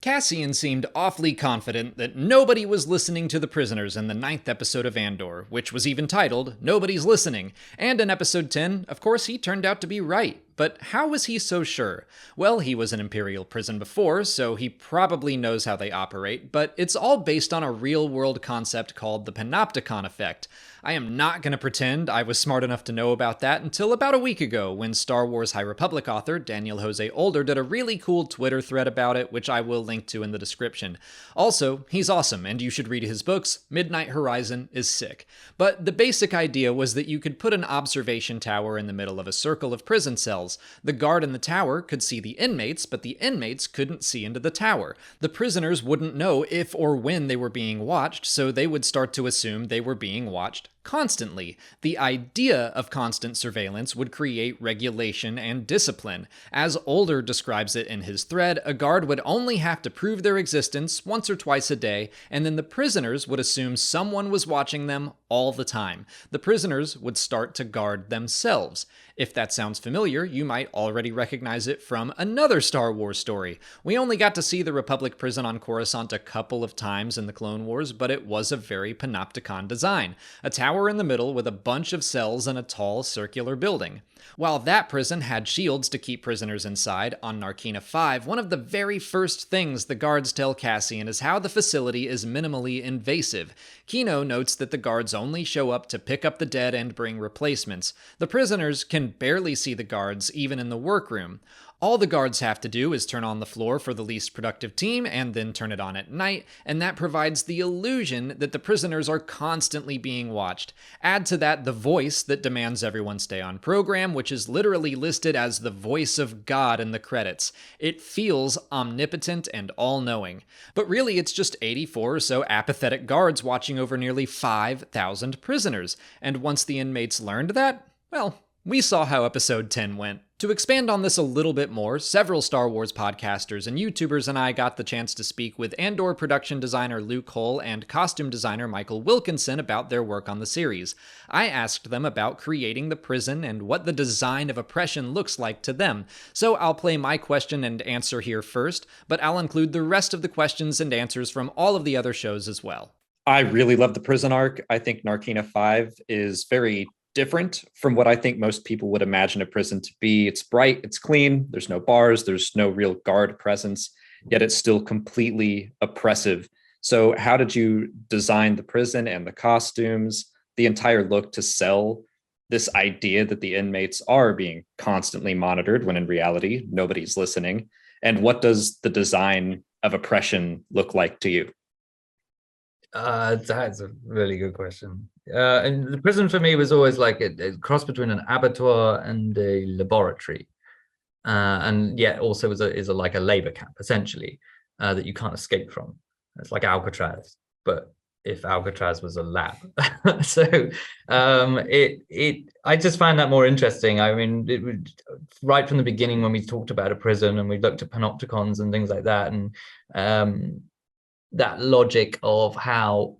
Cassian seemed awfully confident that nobody was listening to the prisoners in the 9th episode of Andor, which was even titled Nobody's Listening. And in episode 10, of course, he turned out to be right. But how was he so sure? Well, he was in Imperial prison before, so he probably knows how they operate, but it's all based on a real-world concept called the Panopticon effect. I am not going to pretend I was smart enough to know about that until about a week ago, when Star Wars High Republic author Daniel Jose Older did a really cool Twitter thread about it, which I will link to in the description. Also, he's awesome, and you should read his books. Midnight Horizon is sick. But the basic idea was that you could put an observation tower in the middle of a circle of prison cells. The guard in the tower could see the inmates, but the inmates couldn't see into the tower. The prisoners wouldn't know if or when they were being watched, so they would start to assume they were being watched constantly. The idea of constant surveillance would create regulation and discipline. As Older describes it in his thread, a guard would only have to prove their existence once or twice a day, and then the prisoners would assume someone was watching them all the time. The prisoners would start to guard themselves. If that sounds familiar, you might already recognize it from another Star Wars story. We only got to see the Republic prison on Coruscant a couple of times in the Clone Wars, but it was a very Panopticon design. A tower in the middle with a bunch of cells and a tall circular building. While that prison had shields to keep prisoners inside, on Narkina 5, one of the very first things the guards tell Cassian is how the facility is minimally invasive. Kino notes that the guards only show up to pick up the dead and bring replacements. The prisoners can barely see the guards, even in the workroom. All the guards have to do is turn on the floor for the least productive team and then turn it on at night, and that provides the illusion that the prisoners are constantly being watched. Add to that the voice that demands everyone stay on program, which is literally listed as the voice of God in the credits. It feels omnipotent and all-knowing. But really, it's just 84 or so apathetic guards watching over nearly 5,000 prisoners. And once the inmates learned that, well, we saw how episode 10 went. To expand on this a little bit more, several Star Wars podcasters and YouTubers and I got the chance to speak with Andor production designer Luke Hull and costume designer Michael Wilkinson about their work on the series. I asked them about creating the prison and what the design of oppression looks like to them. So I'll play my question and answer here first, but I'll include the rest of the questions and answers from all of the other shows as well. I really love the prison arc. I think Narkina 5 is very different from what I think most people would imagine a prison to be. It's bright, it's clean, there's no bars, there's no real guard presence, yet it's still completely oppressive. So how did you design the prison and the costumes, the entire look to sell this idea that the inmates are being constantly monitored when in reality, nobody's listening? And what does the design of oppression look like to you? That's a really good question. And the prison for me was always like a cross between an abattoir and a laboratory, and yet also is a like a labor camp essentially that you can't escape from. It's like Alcatraz, but if Alcatraz was a lab. So I just find that more interesting. I mean, it would, right from the beginning when we talked about a prison and we looked at panopticons and things like that, and that logic of how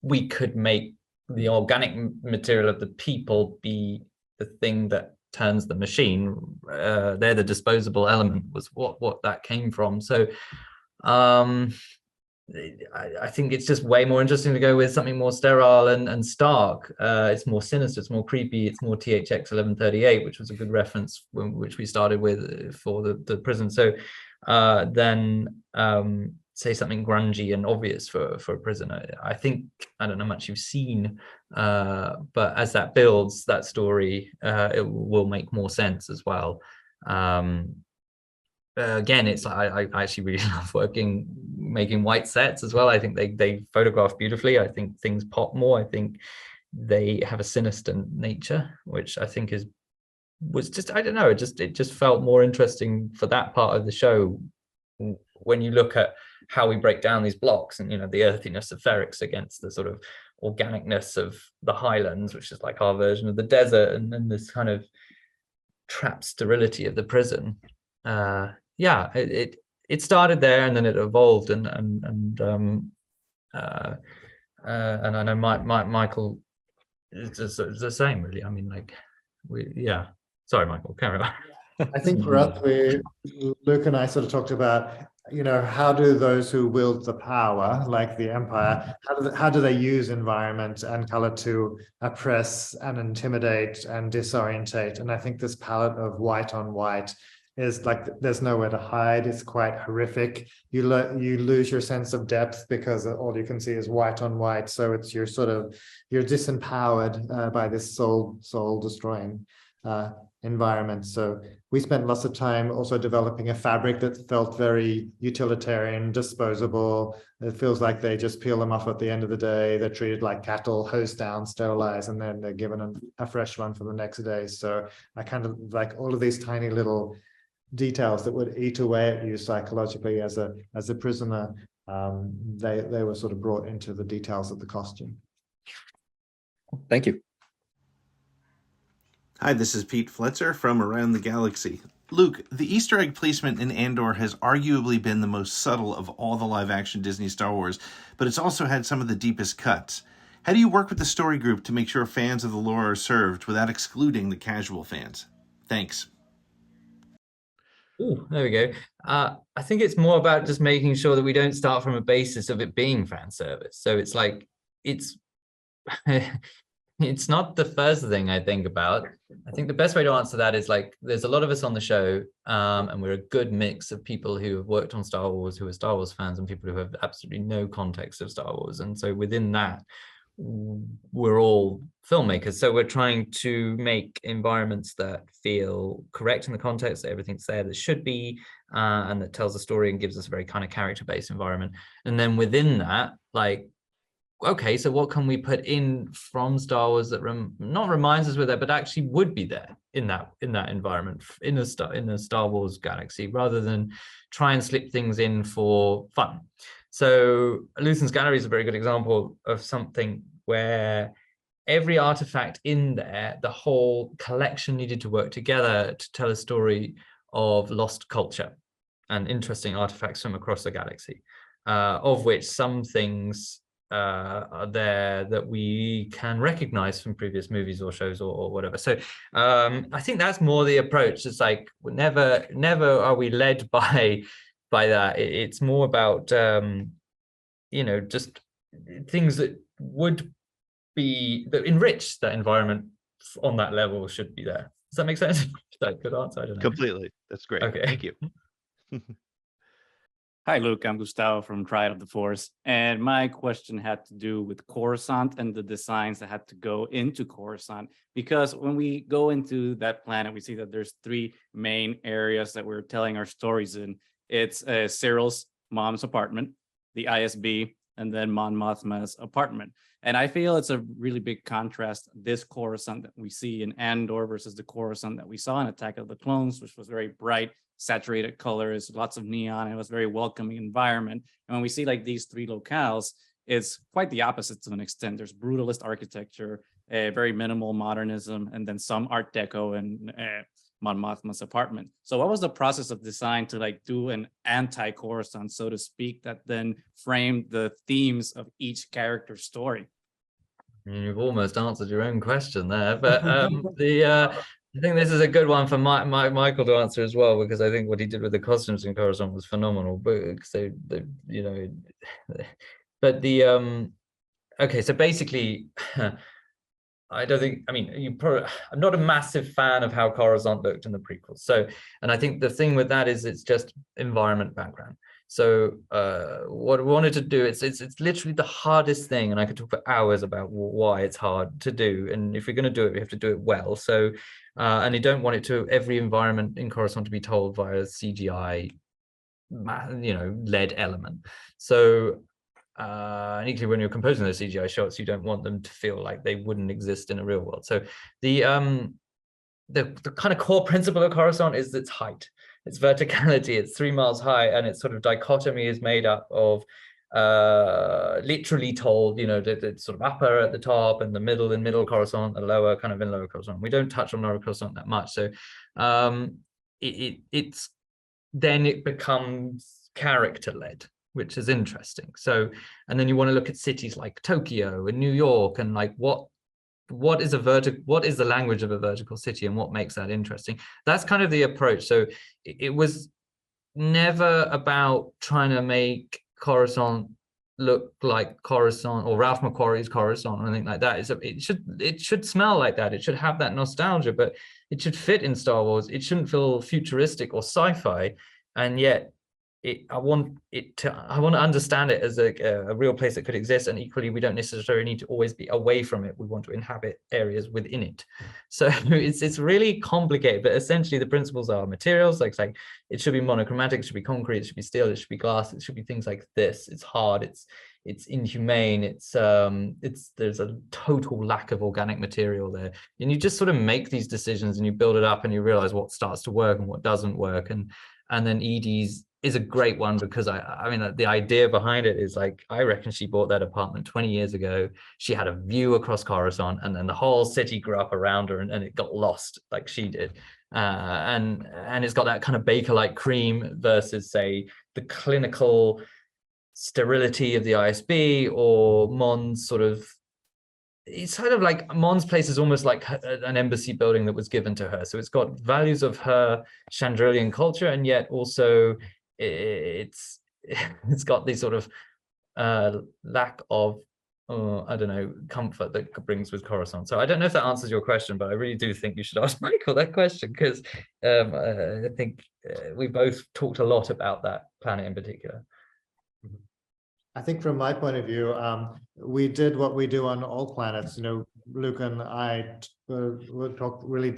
we could make the organic material of the people be the thing that turns the machine. They're the disposable element was what that came from. So I think it's just way more interesting to go with something more sterile and stark. It's more sinister, it's more creepy, it's more THX 1138, which was a good reference which we started with for the prison. So then say something grungy and obvious for a prisoner. I think, I don't know much you've seen, but as that builds, that story, it will make more sense as well. Again, it's I actually really love making white sets as well. I think they photograph beautifully. I think things pop more. I think they have a sinister nature, which I think was just, I don't know, it just felt more interesting for that part of the show. When you look at how we break down these blocks and, you know, the earthiness of Ferrix against the sort of organicness of the highlands, which is like our version of the desert, and then this kind of trapped sterility of the prison. Yeah, it started there and then it evolved, and I know Michael is the same, really. I mean, like, yeah. Sorry, Michael, carry on. I think for us, Luke and I sort of talked about how do those who wield the power, like the Empire, how do they use environment and color to oppress and intimidate and disorientate? And I think this palette of white on white is like there's nowhere to hide. It's quite horrific. You lose your sense of depth because all you can see is white on white. So it's you're disempowered by this soul destroying environment. So we spent lots of time also developing a fabric that felt very utilitarian, disposable. It feels like they just peel them off at the end of the day. They're treated like cattle, hosed down, sterilized, and then they're given a fresh one for the next day. So I kind of like all of these tiny little details that would eat away at you psychologically as a prisoner. They were sort of brought into the details of the costume. Thank you. Hi, this is Pete Fletzer from Around the Galaxy. Luke, the Easter egg placement in Andor has arguably been the most subtle of all the live-action Disney Star Wars, but it's also had some of the deepest cuts. How do you work with the story group to make sure fans of the lore are served without excluding the casual fans? Thanks. Ooh, there we go. I think it's more about just making sure that we don't start from a basis of it being fan service. So it's like, it's it's not the first thing I think about. I think the best way to answer that is like, there's a lot of us on the show, and we're a good mix of people who have worked on Star Wars, who are Star Wars fans, and people who have absolutely no context of Star Wars. And so within that, we're all filmmakers. So we're trying to make environments that feel correct in the context, that everything's there that should be, and that tells a story and gives us a very kind of character-based environment. And then within that, like, okay, so what can we put in from Star Wars that not reminds us we're there, but actually would be there in that environment, in a Star Wars galaxy, rather than try and slip things in for fun. So Luthen's Gallery is a very good example of something where every artifact in there, the whole collection needed to work together to tell a story of lost culture and interesting artifacts from across the galaxy, of which some things are there that we can recognize from previous movies or shows or whatever. So I think that's more the approach. It's like never are we led by that. It's more about just things that would be that enrich that environment on that level should be there. Does that make sense? Is that a good answer? I don't know. Completely. That's great. Okay. Thank you. Hi, Luke. I'm Gustavo from Triad of the Force. And my question had to do with Coruscant and the designs that had to go into Coruscant. Because when we go into that planet, we see that there's three main areas that we're telling our stories in. It's Cyril's mom's apartment, the ISB, and then Mon Mothma's apartment. And I feel it's a really big contrast, this Coruscant that we see in Andor versus the Coruscant that we saw in Attack of the Clones, which was very bright, saturated colors, lots of neon. It was a very welcoming environment. And when we see like these three locales, it's quite the opposite to an extent. There's brutalist architecture, very minimal modernism, and then some Art Deco and Mon Mothma's apartment. So what was the process of design to like do an anti-Coruscant, so to speak, that then framed the themes of each character's story? You've almost answered your own question there, but I think this is a good one for Michael to answer as well, because I think what he did with the costumes in Coruscant was phenomenal. But okay, so basically, I don't think, I'm not a massive fan of how Coruscant looked in the prequels. So, and I think the thing with that is it's just environment background. So what we wanted to do, it's literally the hardest thing, and I could talk for hours about why it's hard to do. And if we're going to do it, we have to do it well. So, and you don't want every environment in Coruscant to be told via a CGI, led element. So, and equally when you're composing those CGI shots, you don't want them to feel like they wouldn't exist in a real world. So the kind of core principle of Coruscant is its height. Its verticality, it's 3 miles high, and its sort of dichotomy is made up of literally told, the sort of upper at the top and the middle in middle Coruscant, the lower kind of in lower Coruscant. We don't touch on lower Coruscant that much. So it's then it becomes character-led, which is interesting. So, and then you want to look at cities like Tokyo and New York, and like what is the language of a vertical city, and what makes that interesting. That's kind of the approach. So it was never about trying to make Coruscant look like Coruscant or Ralph McQuarrie's Coruscant or anything like that. It should smell like that. It should have that nostalgia, but it should fit in Star Wars. It shouldn't feel futuristic or sci-fi, and yet I want to understand it as a real place that could exist. And equally, we don't necessarily need to always be away from it. We want to inhabit areas within it. So it's really complicated, but essentially the principles are materials. Like it should be monochromatic, it should be concrete, it should be steel, it should be glass, it should be things like this. It's hard, it's inhumane, there's a total lack of organic material there. And you just sort of make these decisions and you build it up and you realize what starts to work and what doesn't work. And then Edie's is a great one because I mean, the idea behind it is like, I reckon she bought that apartment 20 years ago. She had a view across Coruscant, and then the whole city grew up around her, and it got lost like she did. And it's got that kind of Baker-like cream versus, say, the clinical sterility of the ISB or Mon's sort of. It's kind of like Mon's place is almost like an embassy building that was given to her. So it's got values of her Chandrilian culture, and yet also it's got this sort of lack of I don't know, comfort that brings with Coruscant. So I don't know if that answers your question, but I really do think you should ask Michael that question, because I think we both talked a lot about that planet in particular. I think from my point of view, we did what we do on all planets. You know, Luke and I talked really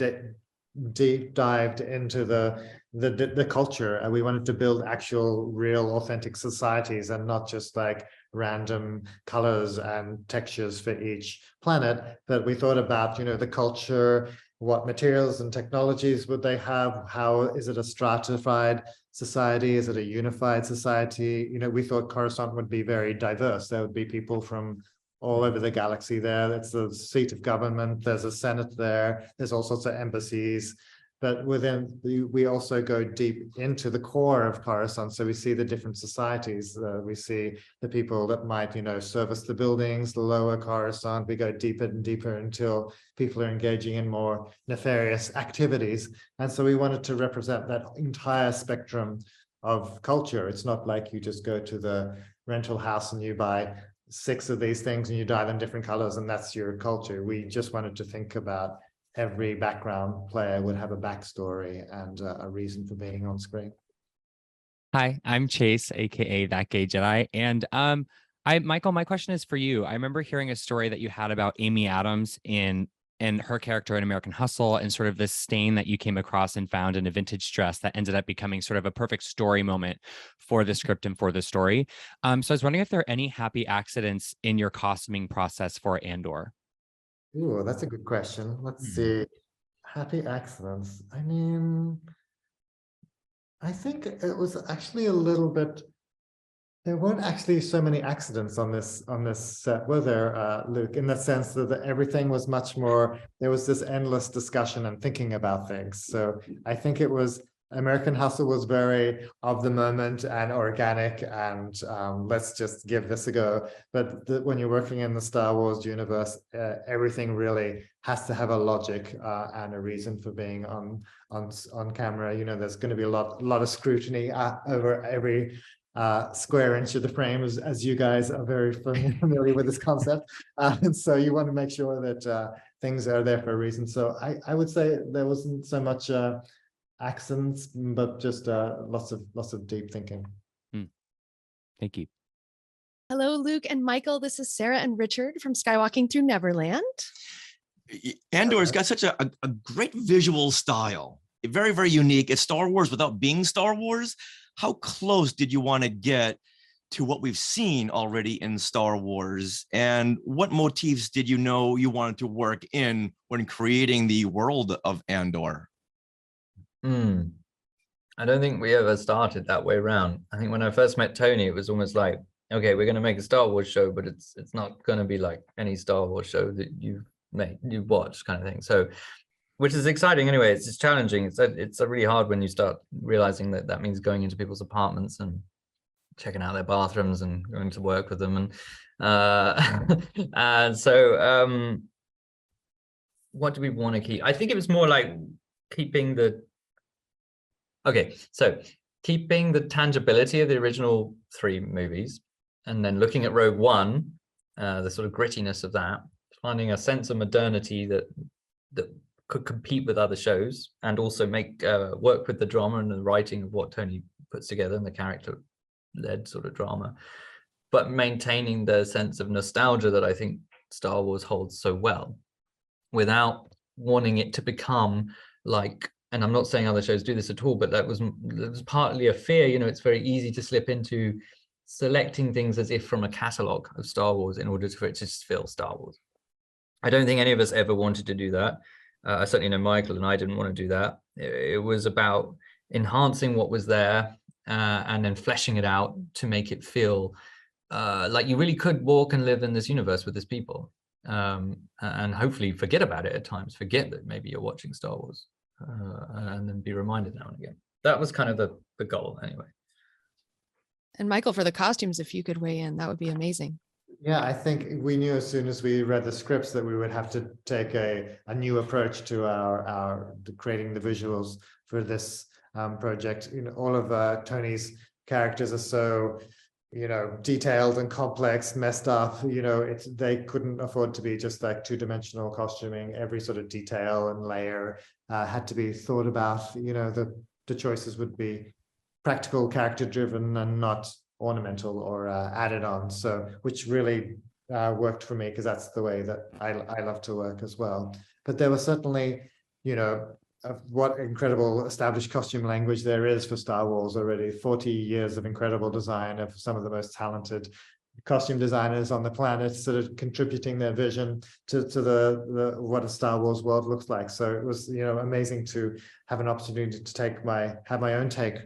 deep dived into the culture, and we wanted to build actual, real, authentic societies, and not just like random colors and textures for each planet. But we thought about, you know, the culture, what materials and technologies would they have? How is it a stratified society? Is it a unified society? You know, we thought Coruscant would be very diverse. There would be people from all over the galaxy there. It's the seat of government. There's a Senate there. There's all sorts of embassies. But within, we also go deep into the core of Coruscant. So we see the different societies. We see the people that might, you know, service the buildings, the lower Coruscant. We go deeper and deeper until people are engaging in more nefarious activities. And so we wanted to represent that entire spectrum of culture. It's not like you just go to the rental house and you buy 6 of these things and you dye them different colors and that's your culture. We just wanted to think about every background player would have a backstory and a reason for being on screen. Hi, I'm Chase, aka That Gay Jedi, and Michael, my question is for you. I remember hearing a story that you had about Amy Adams and her character in American Hustle, and sort of this stain that you came across and found in a vintage dress that ended up becoming sort of a perfect story moment for the script and for the story. So I was wondering if there are any happy accidents in your costuming process for Andor. Ooh, that's a good question. Let's see. Happy accidents. I mean, I think it was actually a little bit. There weren't actually so many accidents on this set, were there, Luke? In the sense that everything was much more. There was this endless discussion and thinking about things. So I think it was. American Hustle was very of the moment and organic, and let's just give this a go. But when you're working in the Star Wars universe, everything really has to have a logic and a reason for being on camera. You know, there's going to be a lot of scrutiny over every square inch of the frame, as you guys are very familiar with this concept, and so you want to make sure that things are there for a reason. So I would say there wasn't so much. Accents, but just lots of deep thinking. Thank you. Hello, Luke and Michael. This is Sarah and Richard from Skywalking through Neverland. Andor's got such a great visual style. Very, very unique. It's Star Wars without being Star Wars. How close did you want to get to what we've seen already in Star Wars? And what motifs did you know you wanted to work in when creating the world of Andor? I don't think we ever started that way around. I think when I first met Tony, it was almost like, okay, we're going to make a Star Wars show, but it's not going to be like any Star Wars show that you've watched, kind of thing. So, which is exciting anyway. It's challenging. It's really hard when you start realizing that means going into people's apartments and checking out their bathrooms and going to work with them. And so what do we want to keep? I think it was more like keeping the. Okay, so keeping the tangibility of the original 3 movies, and then looking at Rogue One, the sort of grittiness of that, finding a sense of modernity that could compete with other shows, and also make work with the drama and the writing of what Tony puts together and the character-led sort of drama, but maintaining the sense of nostalgia that I think Star Wars holds so well, without wanting it to become like, and I'm not saying other shows do this at all, but that was partly a fear. You know, it's very easy to slip into selecting things as if from a catalog of Star Wars in order for it to just feel Star Wars. I don't think any of us ever wanted to do that. I certainly know Michael and I didn't want to do that. It was about enhancing what was there and then fleshing it out to make it feel like you really could walk and live in this universe with these people, and hopefully forget about it at times, forget that maybe you're watching Star Wars, and then be reminded now and again. That was kind of the goal anyway. And Michael, for the costumes, if you could weigh in, that would be amazing. Yeah, I think we knew as soon as we read the scripts that we would have to take a new approach to our creating the visuals for this project. You know, all of Tony's characters are so, you know, detailed and complex, messed up. You know, they couldn't afford to be just like 2-dimensional costuming. Every sort of detail and layer had to be thought about. You know, the choices would be practical, character driven, and not ornamental or added on. So, which really worked for me, because that's the way that I love to work as well. But there was certainly, you know, what incredible established costume language there is for Star Wars already. 40 years of incredible design of some of the most talented costume designers on the planet, sort of contributing their vision to the what a Star Wars world looks like. So it was, you know, amazing to have an opportunity to have my own take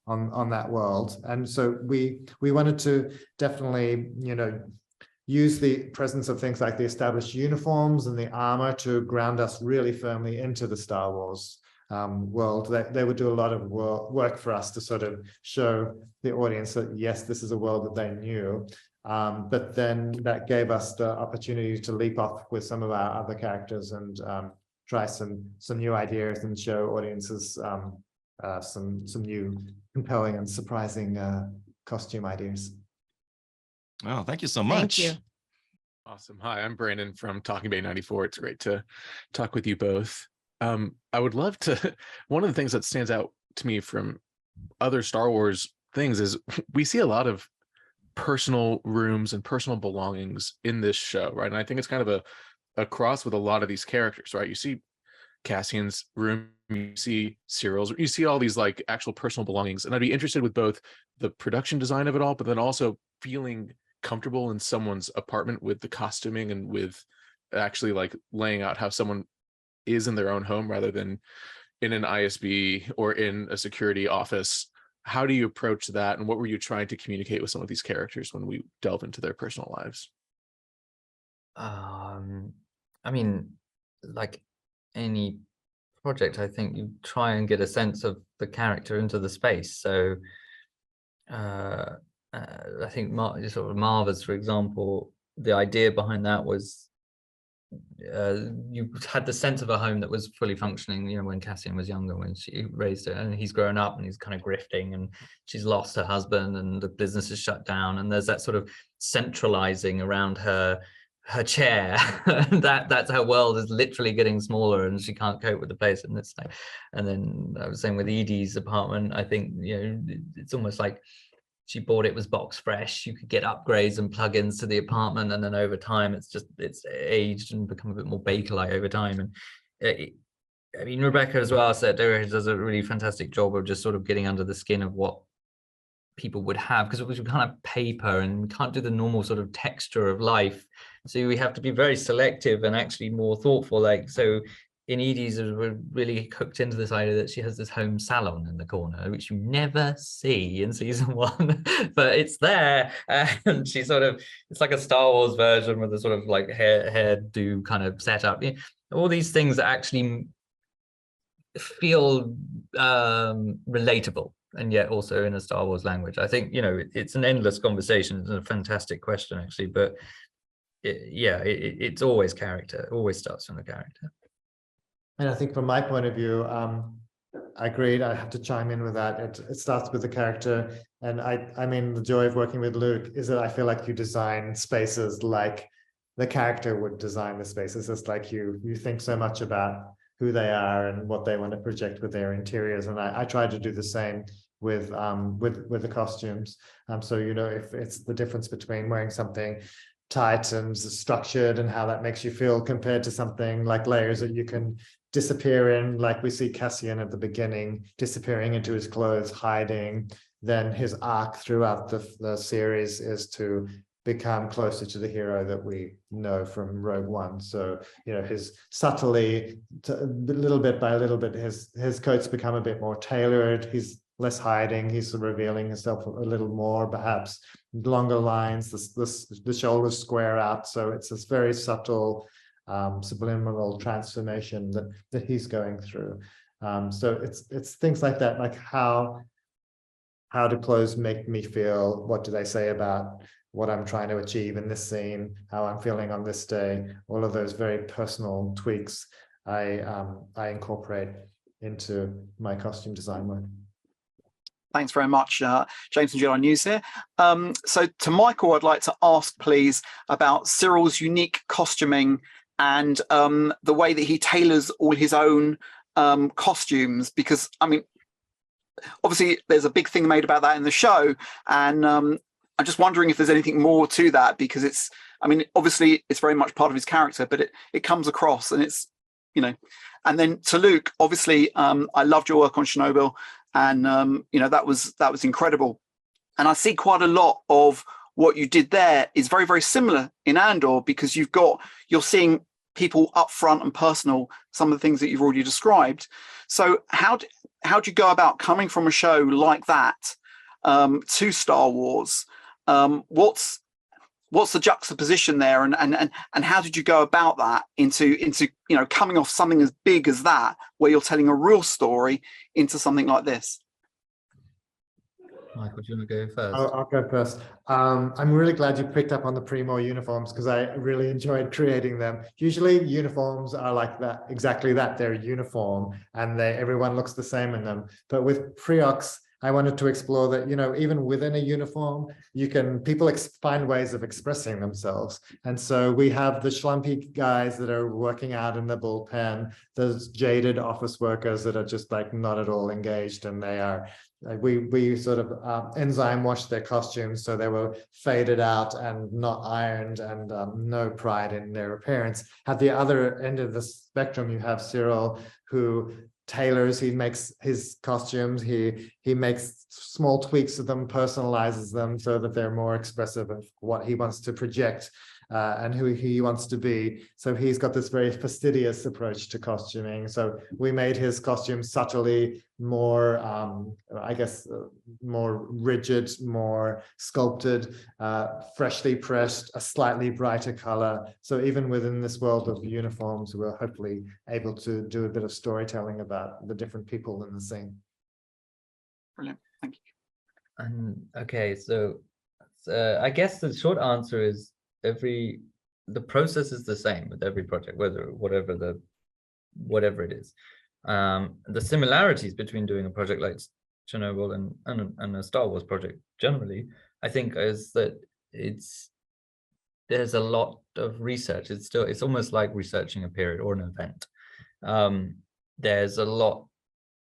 on that world. And so we wanted to definitely, you know, use the presence of things like the established uniforms and the armor to ground us really firmly into the Star Wars world. They would do a lot of work for us to sort of show the audience that, yes, this is a world that they knew. But then that gave us the opportunity to leap off with some of our other characters and try some new ideas and show audiences some new compelling and surprising costume ideas. Oh, thank you so much. Thank you. Awesome. Hi, I'm Brandon from Talking Bay 94. It's great to talk with you both. I would love to, one of the things that stands out to me from other Star Wars things is we see a lot of personal rooms and personal belongings in this show, right? And I think it's kind of a cross with a lot of these characters, right? You see Cassian's room, you see Cyril's, you see all these like actual personal belongings. And I'd be interested with both the production design of it all, but then also feeling comfortable in someone's apartment with the costuming and with actually like laying out how someone is in their own home rather than in an ISB or in a security office. How do you approach that? And what were you trying to communicate with some of these characters when we delve into their personal lives? I mean, like any project, I think you try and get a sense of the character into the space. So I think sort of Marva's, for example, the idea behind that was you had the sense of a home that was fully functioning, you know, when Cassian was younger, when she raised it, and he's grown up and he's kind of grifting and she's lost her husband and the business is shut down, and there's that sort of centralizing around her chair. That's her world is literally getting smaller and she can't cope with the pace. And it's like, and then I was saying with Edie's apartment, I think, you know, it's almost like she bought it was box fresh. You could get upgrades and plugins to the apartment, and then over time it's aged and become a bit more Bakelite over time. And I mean, Rebecca as well said does a really fantastic job of just sort of getting under the skin of what people would have, because we can't have paper and we can't do the normal sort of texture of life. So we have to be very selective and actually more thoughtful. Like, so in Edie's, we're really hooked into this idea that she has this home salon in the corner, which you never see in season 1, but it's there. And she sort of, it's like a Star Wars version with a sort of like hairdo kind of setup. You know, all these things that actually feel relatable, and yet also in a Star Wars language. I think, you know, it's an endless conversation. It's a fantastic question, actually, but it's always character. It always starts from the character. And I think from my point of view, Agreed. I have to chime in with that. It starts with the character, and I mean the joy of working with Luke is that I feel like you design spaces like the character would design the spaces. It's like you think so much about who they are and what they want to project with their interiors, and I try to do the same with the costumes. So you know, if it's the difference between wearing something tight and structured and how that makes you feel compared to something like layers that you can disappear in, like we see Cassian at the beginning disappearing into his clothes, hiding. Then his arc throughout the series is to become closer to the hero that we know from Rogue One. So you know, his subtly, little bit by little bit, his coats become a bit more tailored. He's less hiding. He's revealing himself a little more, perhaps longer lines. The shoulders square out. So it's this very subtle, subliminal transformation that he's going through. So it's things like that, like how do clothes make me feel? What do they say about what I'm trying to achieve in this scene? How I'm feeling on this day? All of those very personal tweaks I incorporate into my costume design work. Thanks very much, James and Jedi News here. So to Michael, I'd like to ask, please, about Cyril's unique costuming and the way that he tailors all his own costumes, because, I mean, obviously there's a big thing made about that in the show, and I'm just wondering if there's anything more to that, because it's, I mean, obviously it's very much part of his character, but it comes across, and it's, you know. And then to Luke, obviously, I loved your work on Chernobyl, and you know, that was incredible. And I see quite a lot of what you did there is very, very similar in Andor, because you're seeing people up front and personal, some of the things that you've already described. So how do you go about coming from a show like that to Star Wars? What's the juxtaposition there, and how did you go about that into you know, coming off something as big as that, where you're telling a real story, into something like this? Michael, do you want to go first? I'll go first. I'm really glad you picked up on the Primo uniforms, because I really enjoyed creating them. Usually uniforms are like that, exactly that. They're uniform and everyone looks the same in them. But with Preox, I wanted to explore that, you know, even within a uniform, people find ways of expressing themselves. And so we have the schlumpy guys that are working out in the bullpen, those jaded office workers that are just like not at all engaged, and they are, we sort of enzyme washed their costumes so they were faded out and not ironed, and no pride in their appearance. At the other end of the spectrum, you have Cyril, who tailors, he makes his costumes, he makes small tweaks to them, personalizes them so that they're more expressive of what he wants to project and who he wants to be. So he's got this very fastidious approach to costuming. So we made his costume subtly more, I guess, more rigid, more sculpted, freshly pressed, a slightly brighter color. So even within this world of uniforms, we're hopefully able to do a bit of storytelling about the different people in the scene. Brilliant, thank you. And okay, so I guess the short answer is the process is the same with every project, whatever it is. The similarities between doing a project like Chernobyl and a Star Wars project generally, I think, is that there's a lot of research. It's almost like researching a period or an event. There's a lot.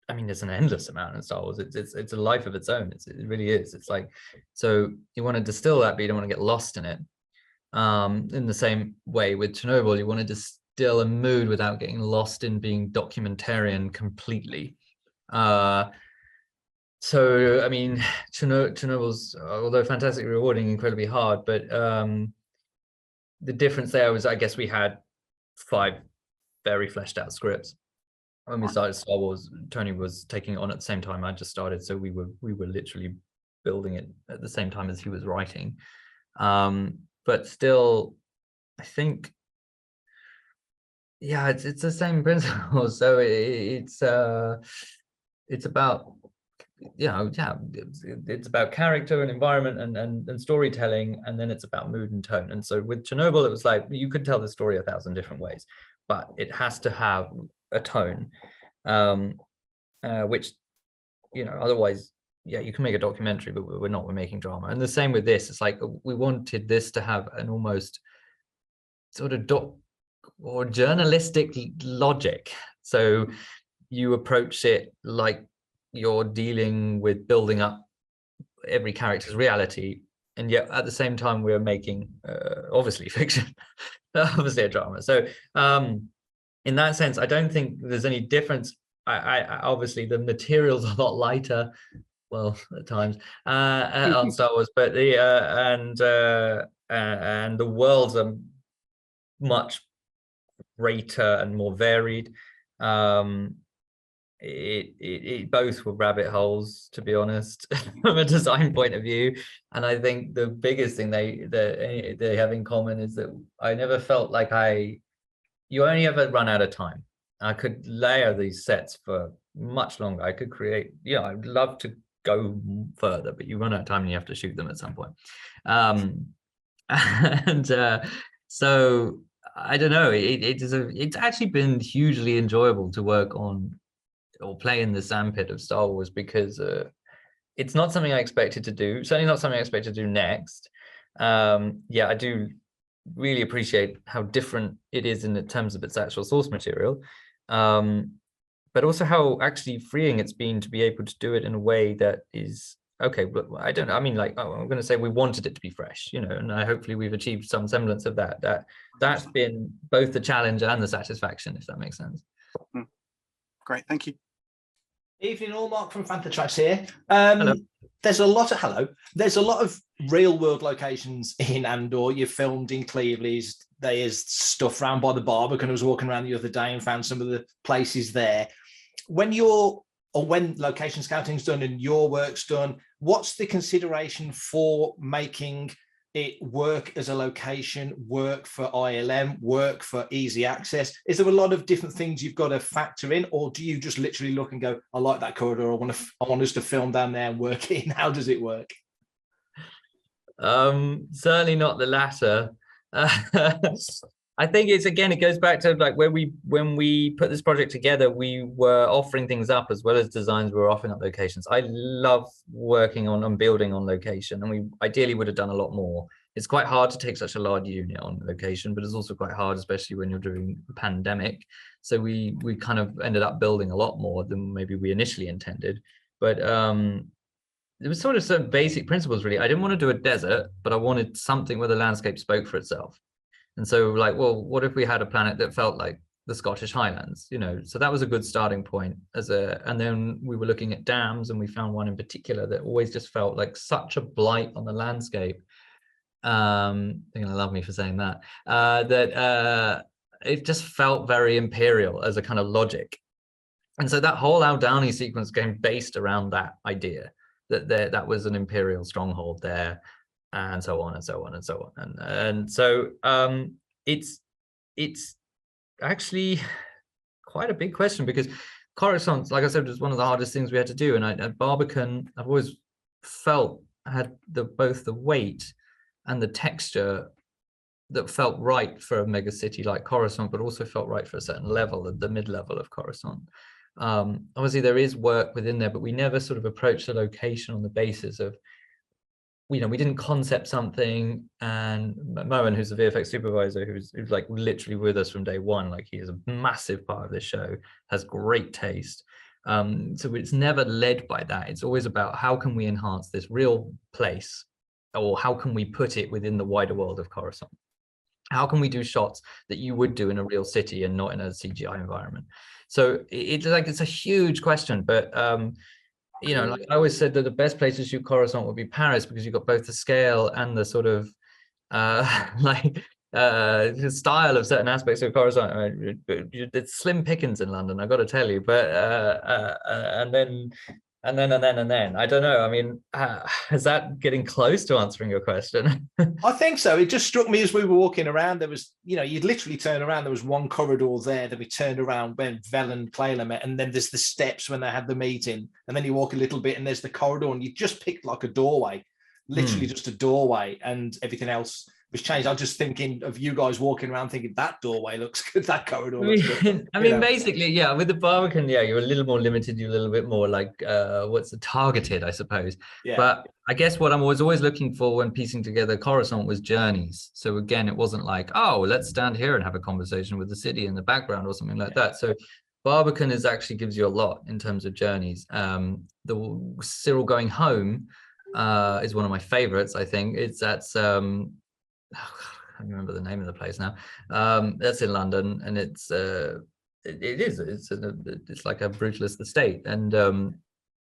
I mean, there's an endless amount in Star Wars. It's a life of its own. It really is. It's like, so you want to distill that, but you don't want to get lost in it. In the same way with Chernobyl, you want to distill a mood without getting lost in being documentarian completely. So I mean, Chernobyl's, although fantastically rewarding, incredibly hard, but the difference there was, I guess, we had 5 very fleshed out scripts. When we started Star Wars, Tony was taking it on at the same time I just started, so we were literally building it at the same time as he was writing. But still, I think, yeah, it's the same principle. So it's about, you know, yeah, it's about character and environment and storytelling, and then it's about mood and tone. And so with Chernobyl, it was like, you could tell the story 1,000 different ways, but it has to have a tone. which, otherwise, yeah, you can make a documentary, but we're making drama. And the same with this. It's like we wanted this to have an almost sort of or journalistic logic. So you approach it like you're dealing with building up every character's reality, and yet at the same time we're making obviously fiction, obviously a drama. So in that sense, I don't think there's any difference. I obviously the material's a lot lighter, well, at times, on Star Wars, but and the worlds are much greater and more varied. It both were rabbit holes, to be honest, from a design point of view. And I think the biggest thing they have in common is that I never felt like you only ever run out of time. I could layer these sets for much longer. I could create, I'd love to go further, but you run out of time and you have to shoot them at some point. So I don't know. It's actually been hugely enjoyable to work on or play in the sandpit of Star Wars, because it's not something I expected to do. Certainly not something I expected to do next. Yeah, I do really appreciate how different it is in terms of its actual source material, but also how actually freeing it's been to be able to do it in a way that is okay. But I don't know. I mean, like, I'm going to say we wanted it to be fresh, and hopefully we've achieved some semblance of that. That's been both the challenge and the satisfaction, if that makes sense. Great, thank you. Evening all, Mark from Fantha Tracks here. Hello. There's a lot of real world locations in Andor. You filmed in Cleveland. There's stuff around by the Barbican. I was walking around the other day and found some of the places there. When location scouting's done and your work's done, what's the consideration for making it work as a location, work for ILM, work for easy access? Is there a lot of different things you've got to factor in, or do you just literally look and go, I like that corridor, I want us to film down there and work in? How does it work? Certainly not the latter. I think it goes back to like when we put this project together, we were offering things up as well as designs. We were offering up locations. I love working on building on location, and we ideally would have done a lot more. It's quite hard to take such a large unit on location, but it's also quite hard, especially when you're doing a pandemic. So we kind of ended up building a lot more than maybe we initially intended. But there was sort of some basic principles, really. I didn't want to do a desert, but I wanted something where the landscape spoke for itself. And so, like, well, what if we had a planet that felt like the Scottish Highlands? So that was a good starting point. And then we were looking at dams, and we found one in particular that always just felt like such a blight on the landscape. They're gonna love me for saying that. It just felt very imperial as a kind of logic. And so that whole Aldhani sequence came based around that idea that was an imperial stronghold there, and so on and so on and so on. And so it's actually quite a big question, because Coruscant, like I said, was one of the hardest things we had to do. And at Barbican, I've always felt had both the weight and the texture that felt right for a mega city like Coruscant, but also felt right for a certain level, at the mid-level of Coruscant. Obviously there is work within there, but we never sort of approached the location on the basis of, we didn't concept something. And Moen, who's the VFX supervisor, who's like literally with us from day one, like he is a massive part of this show, has great taste. So it's never led by that. It's always about how can we enhance this real place, or how can we put it within the wider world of Coruscant? How can we do shots that you would do in a real city and not in a CGI environment? So it's a huge question, but like I always said that the best place to shoot Coruscant would be Paris, because you've got both the scale and the sort of the style of certain aspects of Coruscant. It's slim pickings in London, I've got to tell you. But and then I don't know. I mean, is that getting close to answering your question? I think so. It just struck me as we were walking around. There was, you'd literally turn around. There was one corridor there. Then we turned around when Vel and Clayla met, and then there's the steps when they had the meeting. And then you walk a little bit, and there's the corridor, and you just picked like a doorway, literally just a doorway, and everything else was changed. I'm just thinking of you guys walking around thinking that doorway looks good, that corridor looks good. I mean, basically, yeah, with the Barbican, yeah, you're a little more limited, you're a little bit more like what's the targeted, I suppose. Yeah. But I guess what I was always looking for when piecing together Coruscant was journeys. So again, it wasn't like, oh, let's stand here and have a conversation with the city in the background or something like that. So Barbican is actually gives you a lot in terms of journeys. The Cyril going home is one of my favorites. I think it's at I can't remember the name of the place now. That's in London, and it's like a brutalist estate. And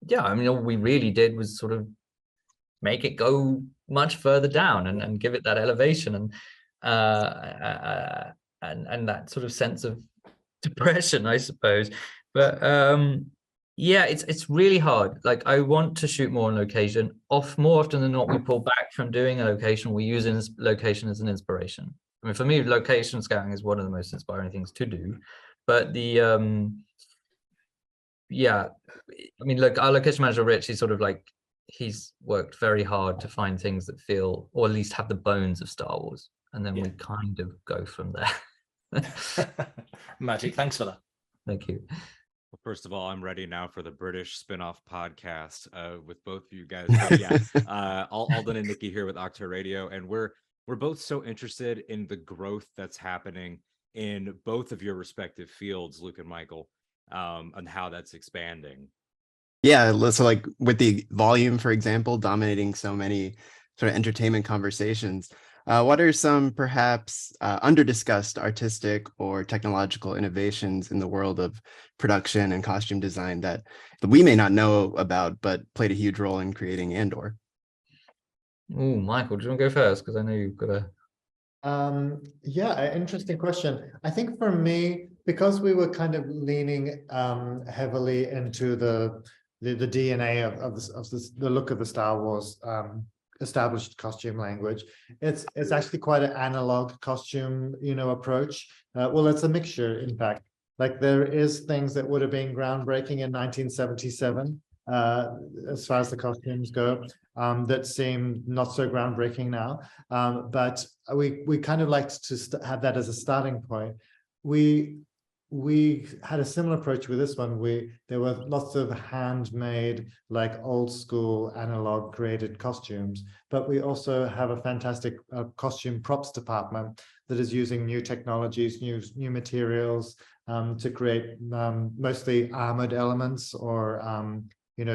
yeah, I mean, all we really did was sort of make it go much further down and give it that elevation and that sort of sense of depression, I suppose. But yeah, it's really hard. Like, I want to shoot more on location. More often than not, we pull back from doing a location. We use a location as an inspiration. I mean, for me, location scouting is one of the most inspiring things to do. But the yeah, I mean, look, our location manager Rich, he's sort of like, he's worked very hard to find things that feel, or at least have the bones of Star Wars, and then we kind of go from there. Magic. Thanks for that. Thank you. Well, first of all, I'm ready now for the British spin-off podcast with both of you guys. But yeah, Alden and Nikki here with Octa Radio, and we're both so interested in the growth that's happening in both of your respective fields, Luke and Michael, and how that's expanding. Yeah, so like with the volume, for example, dominating so many sort of entertainment conversations, what are some perhaps under-discussed artistic or technological innovations in the world of production and costume design that we may not know about, but played a huge role in creating Andor? Oh, Michael, do you want to go first? Because I know you've got a... Yeah, interesting question. I think for me, because we were kind of leaning heavily into the DNA of the look of the Star Wars established costume language, it's actually quite an analog costume, approach. Well, it's a mixture, in fact. Like, there is things that would have been groundbreaking in 1977, as far as the costumes go, that seem not so groundbreaking now. But we kind of liked to have that as a starting point. We had a similar approach with this one. There were lots of handmade, like old school analog created costumes, but we also have a fantastic costume props department that is using new technologies, new materials to create mostly armored elements or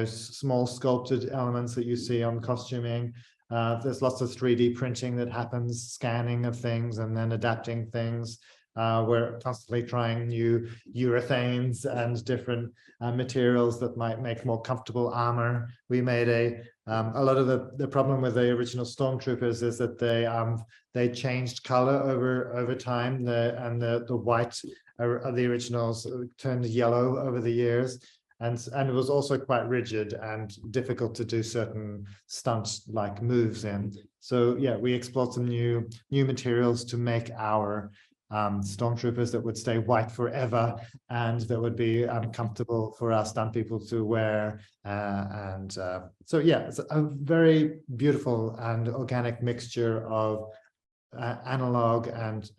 small sculpted elements that you see on costuming. There's lots of 3D printing that happens, scanning of things and then adapting things. We're constantly trying new urethanes and different materials that might make more comfortable armor. We made a lot of the problem with the original Stormtroopers is that they changed color over time. The white of the originals turned yellow over the years. And it was also quite rigid and difficult to do certain stunt-like moves in. So yeah, we explored some new materials to make our Stormtroopers that would stay white forever and that would be comfortable for our stunt people to wear. So yeah, it's a very beautiful and organic mixture of analog and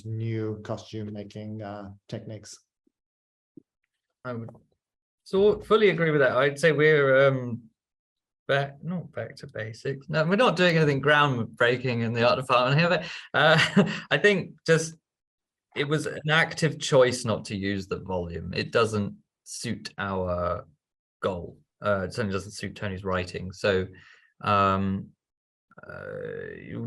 new costume making techniques. I would fully agree with that. I'd say we're not back to basics. No, we're not doing anything groundbreaking in the art department here, but I think just it was an active choice not to use the volume. It doesn't suit our goal. It certainly doesn't suit Tony's writing. So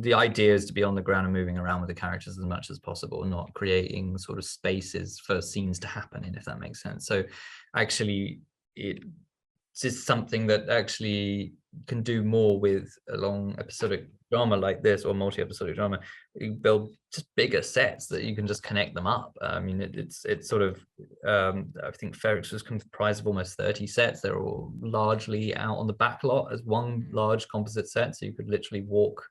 the idea is to be on the ground and moving around with the characters as much as possible, not creating sort of spaces for scenes to happen in, if that makes sense. So actually, it's just something that actually can do more with a long episodic drama like this, or multi-episodic drama. You build just bigger sets that you can just connect them up. I mean, it's sort of I think Ferrix was comprised of almost 30 sets. They're all largely out on the back lot as one large composite set, so you could literally walk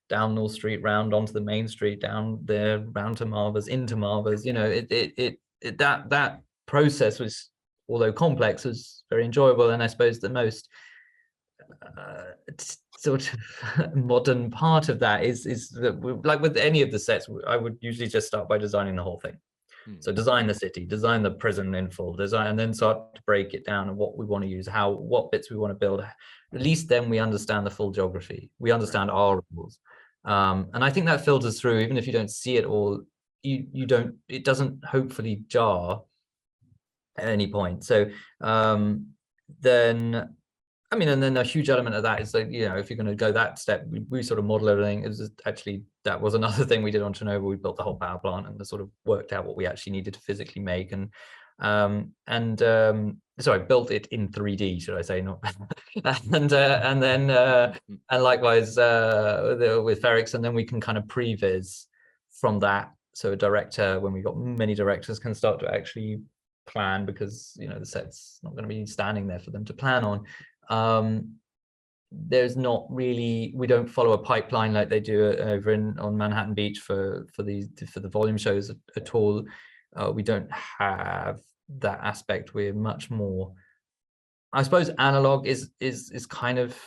down North Street, round onto the main street, down there, round to Marvers, into Marvers. That process was, although complex, was very enjoyable. And I suppose the most sort of modern part of that is that like with any of the sets, I would usually just start by designing the whole thing. So design the city, design the prison in full, design, and then start to break it down and what we want to use, what bits we want to build. At least then we understand the full geography. We understand our rules. And I think that filters through, even if you don't see it all, it doesn't hopefully jar at any point. So then, I mean, and then a huge element of that is like, you know, if you're going to go that step, we sort of model everything. It was actually, that was another thing we did on Chernobyl. We built the whole power plant and sort of worked out what we actually needed to physically make. Sorry, built it in 3D, should I say, not and likewise with Ferrix, and then we can kind of previs from that. So a director, when we got many directors, can start to actually plan, because you know the set's not going to be standing there for them to plan on. There's not really, we don't follow a pipeline like they do over on Manhattan Beach for the volume shows at all. We don't have that aspect. We're much more, I suppose, analog is kind of,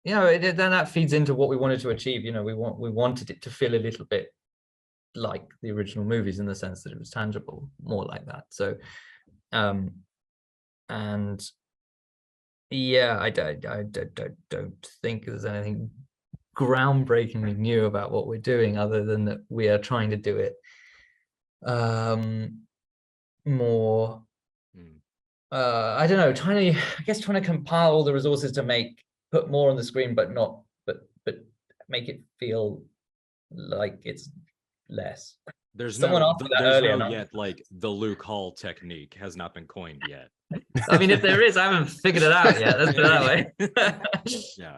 you know, then that feeds into what we wanted to achieve. You know, we wanted it to feel a little bit like the original movies in the sense that it was tangible, more like that. So and yeah, I don't think there's anything groundbreakingly new about what we're doing, other than that we are trying to do it more I don't know, trying to compile all the resources to put more on the screen, but make it feel like it's less. There's Someone no, asked me that there's earlier, no yet, like the Luke Hall technique has not been coined yet. I mean, if there is, I haven't figured it out yet. Let's put it that way. Yeah.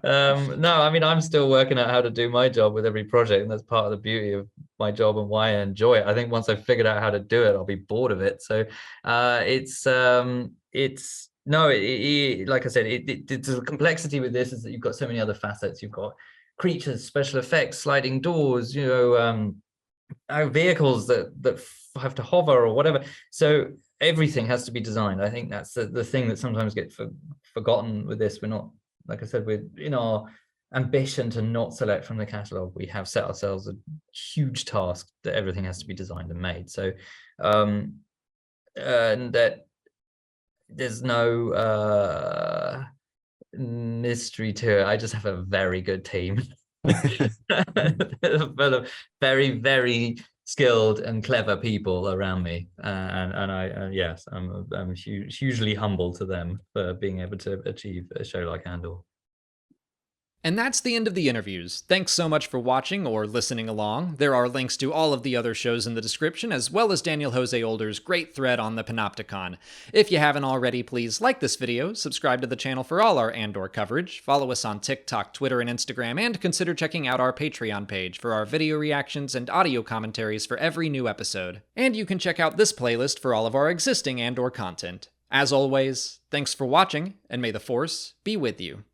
No, I mean, I'm still working out how to do my job with every project, and that's part of the beauty of my job and why I enjoy it. I think once I've figured out how to do it, I'll be bored of it. So like I said, the complexity with this is that you've got so many other facets. You've got creatures, special effects, sliding doors, you know, vehicles that have to hover or whatever. So everything has to be designed. I think that's the thing that sometimes gets forgotten with this. We're not, like I said, we're in our ambition to not select from the catalog. We have set ourselves a huge task that everything has to be designed and made. So and that there's no mystery to it. I just have a very good team. Very, very skilled and clever people around me, and I yes, I'm hugely humble to them for being able to achieve a show like Andor. And that's the end of the interviews. Thanks so much for watching or listening along. There are links to all of the other shows in the description, as well as Daniel Jose Older's great thread on the Panopticon. If you haven't already, please like this video, subscribe to the channel for all our Andor coverage, follow us on TikTok, Twitter, and Instagram, and consider checking out our Patreon page for our video reactions and audio commentaries for every new episode. And you can check out this playlist for all of our existing Andor content. As always, thanks for watching, and may the Force be with you.